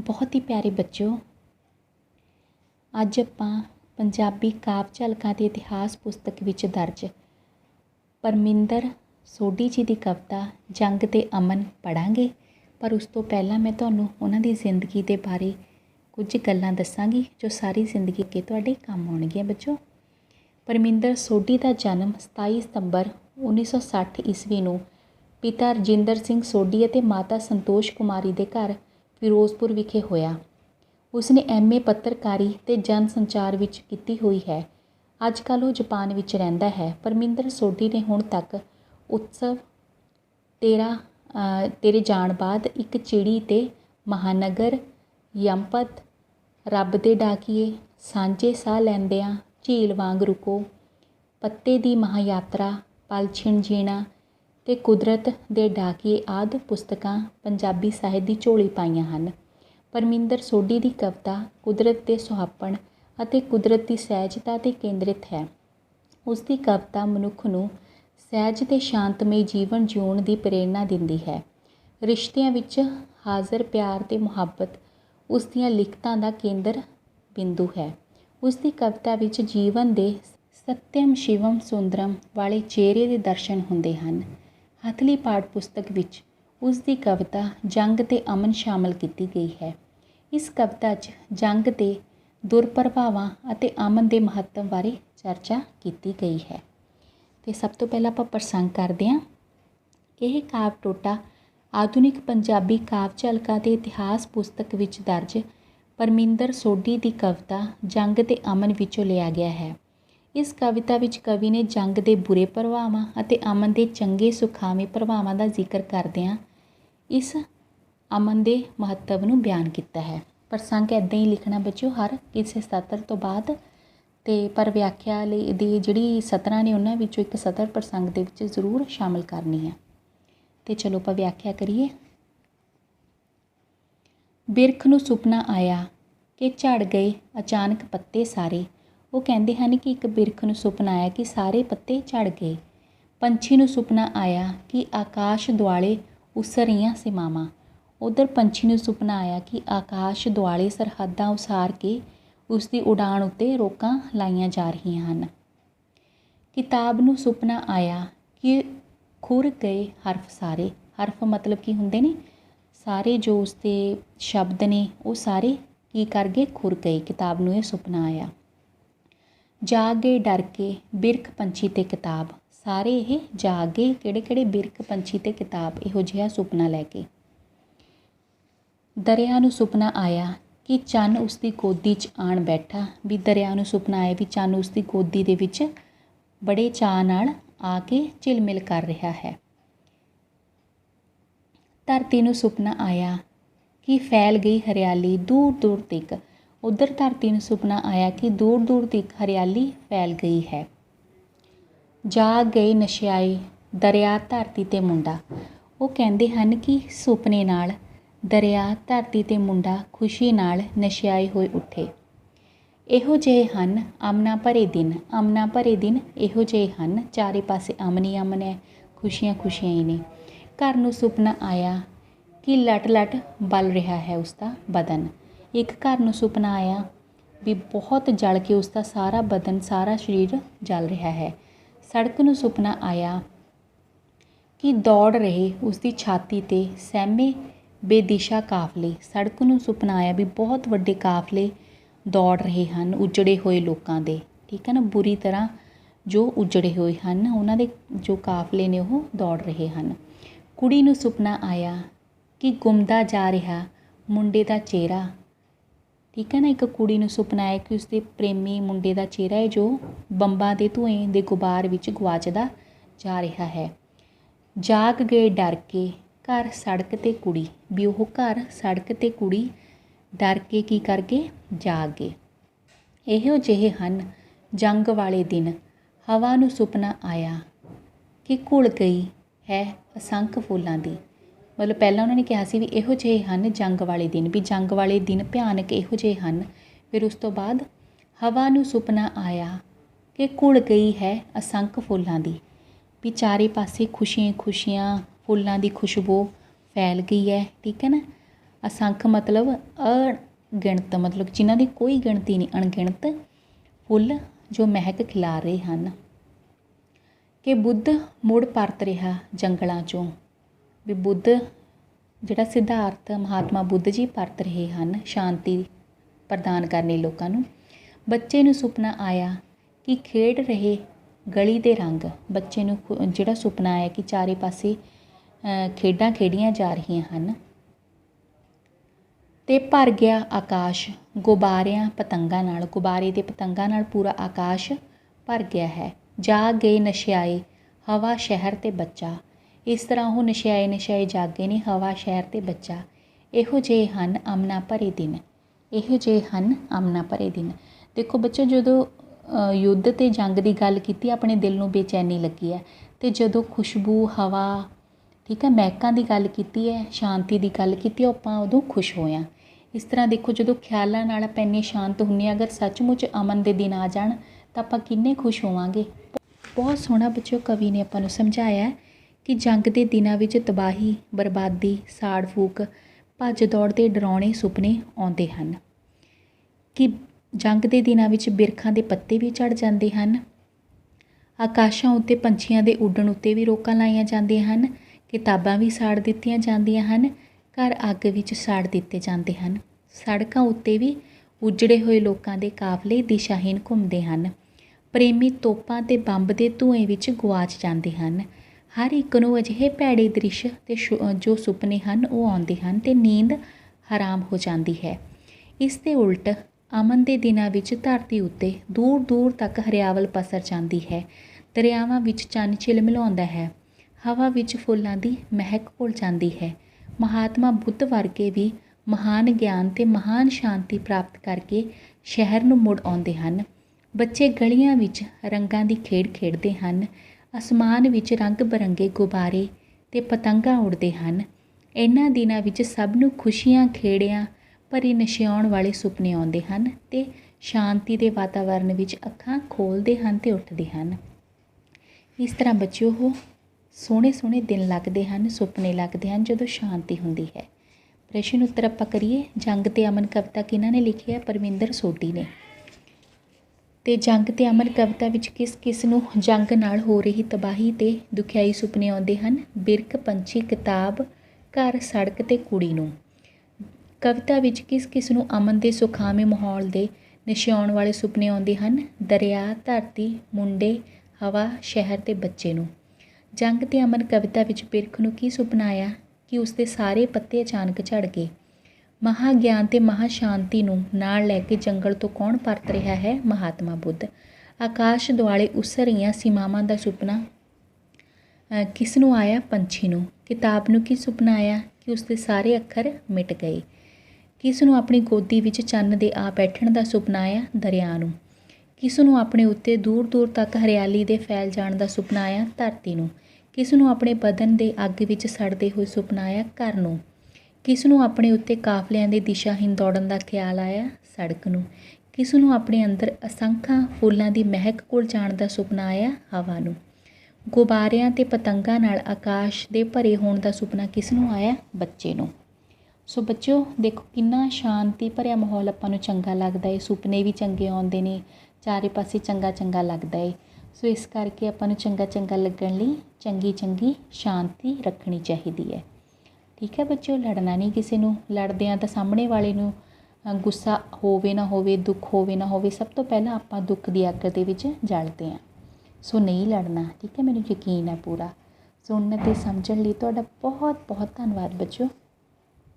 बहुत ही प्यारे बच्चों, अज आपां पंजाबी काव झलकां ते इतिहास पुस्तक विच दर्ज परमिंदर सोढी जी की कविता जंग ते अमन पढ़ांगे। पर उस तो पहला मैं तुहानूं उन्हां दी जिंदगी के बारे कुछ गल्लां दस्सांगी जो सारी जिंदगी अगे तुहाडे काम आउणगीਆਂ बच्चों। परमिंदर सोढी का जन्म 27 सितंबर 1960 ईस्वी नूं पिता रजिंदर सिंह सोढी ਅਤੇ माता संतोष कुमारी के घर फिरोजपुर विखे होया। उसने MA पत्रकारी ते जन संचार विच कीती हुई है। अजकल वो जापान विच रहिंदा है। परमिंदर सोढी ने हुण तक उत्सव तेरे जाण बाद एक चिड़ी ते महानगर यमपत रब दे डाकिए सांझे साह लैंदियां झील वांग रुको पत्ते दी महायात्रा पल छिण जीना ते कुदरत दे डाकिए आदि पुस्तकां पंजाबी ਸਾਹਿਤ ਦੀ ਝੋਲੀ ਪਾਈਆਂ ਹਨ। परमिंदर सोढी की कविता कुदरत के सुहापण ਅਤੇ कुदरत की सहजता ते केंद्रित है। उसकी कविता मनुख नूं सहज ते शांतमई जीवन जिउण की प्रेरणा दिंदी है। रिश्तिਆਂ विच हाज़र प्यार ते मुहब्बत उसदियां लिखतां दा केंद्र बिंदु है। उसकी कविता विच जीवन दे सत्यम शिवम सुंदरम वाले चेहरे के दर्शन हुंदे हन। हथली पाठ पुस्तक विच उसकी कविता जंग ते अमन शामिल की गई है। इस कविता च जंग के दुरप्रभावां अते अमन के महत्व बारे चर्चा की गई है। तो सब तो पहला आपां प्रसंग करते हैं। यह काव टोटा आधुनिक पंजाबी काव झलकां ते इतिहास पुस्तक विच दर्ज परमिंदर सोढी की कविता जंग ते अमन विचों लिया गया है। इस कविता विच कवि ने जंग के बुरे प्रभावां अते अमन के चंगे सुखावे प्रभावां का जिक्र करदिआं इस अमन के महत्व नूं बयान किया है। प्रसंग इदां ही लिखना बच्चों हर किसी सत्र तो बाद ते पर व्याख्या लई दी जिहड़ी सतरां ने उन्हां विचों एक सत्र प्रसंग दे विच जरूर शामिल करनी है। तो चलो आपां व्याख्या करिए। बिरख नूं सुपना आया कि झड़ गए अचानक पत्ते सारे। वो कहते हैं कि एक बिरख नूं सुपना आया कि सारे पत्ते झड़ गए। पंछी नूं सुपना आया कि आकाश दुआले उसर रहीआं सीमावां। उधर पंछी नूं सुपना आया कि आकाश दुआले सरहदां उसार के उसकी उड़ान उत्ते रोकां लाईआं जा रहीआं हन। किताब नूं सुपना आया कि खुर गए हरफ सारे। हरफ मतलब की हुंदे ने सारे जो उसके शब्द ने वो सारे की कर गए खुर गए। किताब नूं ये सुपना आया। जाग गए डर के बिरख पंछी ते किताब। सारे ये जाग गए किहड़े किहड़े बिरख पंछी ते किताब इहो जिहा सुपना लैके। दरिया नूं सुपना आया कि चन्न उसकी गोदी च आण बैठा। भी दरिया नूं सुपना आया भी चन्न उसकी गोदी दे विच बड़े चाਅ नाल आके झिलमिल कर रहा है। धरती नूं सुपना आया कि फैल गई हरियाली दूर दूर तक। उधर धरती नूं सुपना आया कि दूर दूर तक हरियाली फैल गई है। जाग गए नशियाए दरिया धरती ते मुंडा। वो कहते हैं कि सुपने नाल दरिया धरती ते मुंडा खुशी नाल नशियाए होए उठे। इहो जिहे हन अमना भरे दिन। अमना भरे दिन इहो जिहे हन चारे पासे अमन ही अमन है, खुशियां खुशियां ही ने। घर नूं सुपना आया कि लट लट बल रहा है उसका बदन। एक घर नूं सुपना आया भी बहुत जल के उसका सारा बदन सारा शरीर जल रहा है। सड़क नूं सुपना आया कि दौड़ रहे उसकी छाती ते सहमे बेदिशा काफले। सड़क नूं सुपना आया भी बहुत वड्डे काफले दौड़ रहे हैं उजड़े हुए लोगों के। ठीक है ना, बुरी तरह जो उजड़े हुए हैं उन्हां दे जो काफले ने वो दौड़ रहे हैं। कुड़ी नूं सुपना आया कि गुमदा जा रहा मुंडे का चेहरा। ठीक है ना, एक कुड़ी नूं सुपना आया कि उसके प्रेमी मुंडे का चेहरा है जो बंबां दे धुएं दे गुबार विच गवाचदा जा रहा है। जाग गए डर के घर सड़क ते कुड़ी। भी वो घर सड़क ते कुड़ी डर के की करके जाग गए। इहो जिहे हन जंग वाले दिन। हवा नूं सुपना आया कि घुल गई है असंख फुल्लां दी। मतलब पहला उन्होंने कहा सी भी इहो जिहे हन जंग वाले दिन, भी जंग वाले दिन भयानक इहो जिहे हन। फिर उस तो बाद हवा नूं सुपना आया कि घुल गई है असंख फुल्लां दी। भी चारे पासे खुशियां खुशियां फुल्लां दी खुशबू फैल गई है। ठीक है ना, असंख मतलब अगिणत, मतलब जिन्हां दी कोई गिणती नहीं, अणगिणत फुੱਲ जो महक खिलार रहे हैं। कि बुद्ध मुड़ परत रहा जंगलों चों, भी बुद्ध जिहड़ा सिद्धार्थ महात्मा बुद्ध जी परत रहे हैं शांति प्रदान करने लोगों नूं। बच्चे नूं सुपना आया कि खेड रहे गली दे रंग, बच्चे नूं जिहड़ा सुपना आया कि चारे पासे खेडां खेडियां जा रही हैं। ते भर गया आकाश गुब्बारियां पतंगां नाल, गुब्बारे ते पतंगां नाल पूरा आकाश भर गया है। जा गए नशियाए हवा शहर ते बच्चा, इस तरह वो नशियाए जागे ने हवा शहर ते बच्चा। इहो ਜਿਹੇ ਹਨ ਅਮਨਾ ਭਰੇ दिन, ਇਹੋ ਜਿਹੇ ਹਨ ਅਮਨਾ ਭਰੇ दिन। देखो बच्चों, ਜਦੋਂ युद्ध ਤੇ जंग की गल की अपने दिल ਨੂੰ बेचैनी लगी है, तो ਜਦੋਂ खुशबू हवा ठीक है महकों की गल की है, शांति की गल की, ਆਪਾਂ ਉਦੋਂ खुश होए। इस तरह देखो जो ख्यालों नाल ਆਪਾਂ ਇੰਨੇ शांत ਹੁੰਦੇ, अगर सचमुच अमन के दिन आ जाण तो ਆਪਾਂ किन्ने खुश होवांगे। बहुत सोहना बच्चों कवि ने ਆਪਾਂ ਨੂੰ समझाया कि जंग के दिनों में तबाही बर्बादी साड़ फूक भज दौड़ के डरावने सुपने आते हैं, कि जंग के दिनों में बिरखां के पत्ते भी झड़ जाते हैं, आकाशां उत्ते पंछियां दे उड्डण उत्ते भी रोकां लाईयां जांदियां हन, किताबां भी साड़ दित्तियां जांदियां हन, घर अग विच साड़ दिते जाते हैं, सड़कों उत्ते भी उजड़े हुए लोगों के काफले दिशाहीन घूमते हैं, प्रेमी तोपां ते बंब के धुएं विच गुआच जाते हैं। हर एक नूं अजिहे भैड़े दृश्य ते जो सुपने हैं वो आउंदे हैं ते नींद हराम हो जाती है। इस दे उल्ट अमन के दिनों में धरती उत्ते दूर दूर तक हरियावल पसर जाती है, दरियावां विच चन्न झिलमिलाउंदा है, हवा विच फुल्लां दी महक घुल जाती है। महात्मा बुद्ध वर्गे भी महान ज्ञान ते महान शांति प्राप्त करके शहर नूं मुड़ आउंदे हैं। बच्चे गलियां विच रंगां दी खेड खेडदे हैं, आसमान विच रंग बिरंगे गुब्बारे ते पतंगां उड़दे हैं। इन्हां दिनां विच सब नूं खुशियां खेड़ियां भरी नशियाउण वाले सुपने आउंदे हैं ते शांति के वातावरण विच अखां खोलदे हैं ते उठदे हैं। इस तरह बच्चों वो सोहणे सोहणे दिन लगते हैं, सुपने लगते हैं जदों शांति हुंदी है। प्रश्न उत्तर आपां करिए। जंग ते अमन कविता किन्हां ने लिखी है? परमिंदर सोढी ने। ते जंग ते अमन कविता विच किस किस नूं जंग नाल हो रही तबाही ते दुखियाई सुपने आउंदे हैं? बिरख, पंछी, किताब, घर, सड़क ते कुड़ी नूं। कविता विच किस किस नूं अमन दे सुखावे माहौल दे नशियाउण वाले सुपने आउंदे हैं? दरिया, धरती, मुंडे, हवा, शहर ते बच्चे नूं। जंग ते अमन कविता विच बिरख नूं की सुपना आया कि उसके सारे पत्ते अचानक झड़ गए। महाग्यान ते महाशांति नूं नाल लैके जंगल तो कौन परत रहा है? महात्मा बुद्ध। आकाश दुआले उस्सर रहीआं सीमावां दा सुपना किस नूं आया? पंछी नूं। किताब नूं की सुपना आया कि उसके सारे अखर मिट गए। किस नूं अपनी गोदी विच चन्न दे आ बैठण दा सुपना आया? दरिया नूं। किस नूं अपने उत्ते दूर दूर तक हरियाली दे फैल जाण दा सुपना आया? धरती नूं। किस नूं अपने बदन दे अग विच सड़दे होए सुपना आया? घर नूं। किस नूं अपने उत्ते काफलियां दे दिशाहीन दौड़न दा ख्याल आया? सड़क नूं। किस नूं अपने अंदर असंखां फुल्लां दी महक घुल जाण दा सुपना आया? हवा नूं। गुब्बारियां ते पतंगां नाल आकाश दे भरे होण दा सुपना किस नूं आया? बच्चे नूं। सो बच्चों देखो किन्ना शांति भरिया माहौल आपां नूं चंगा लगदा है, सुपने भी चंगे आउंदे ने, चारे पासे चंगा चंगा लगदा है। सो इस करके आपां नूं चंगा चंगा लगण लई चंगी चंगी शांति रखनी चाहिदी है। ठीक है बच्चों, लड़ना नहीं किसी नूं। लड़दे आ तां सामने वाले नूं गुस्सा होवे ना होवे, दुख होवे ना होवे, सब तो पहलां आपां दुख दी अग दे विच जलदे आ। सो नहीं लड़ना, ठीक है, मैनूं यकीन है पूरा। सुनने ते समझण लई तुहाडा बहुत बहुत धन्नवाद बच्चों।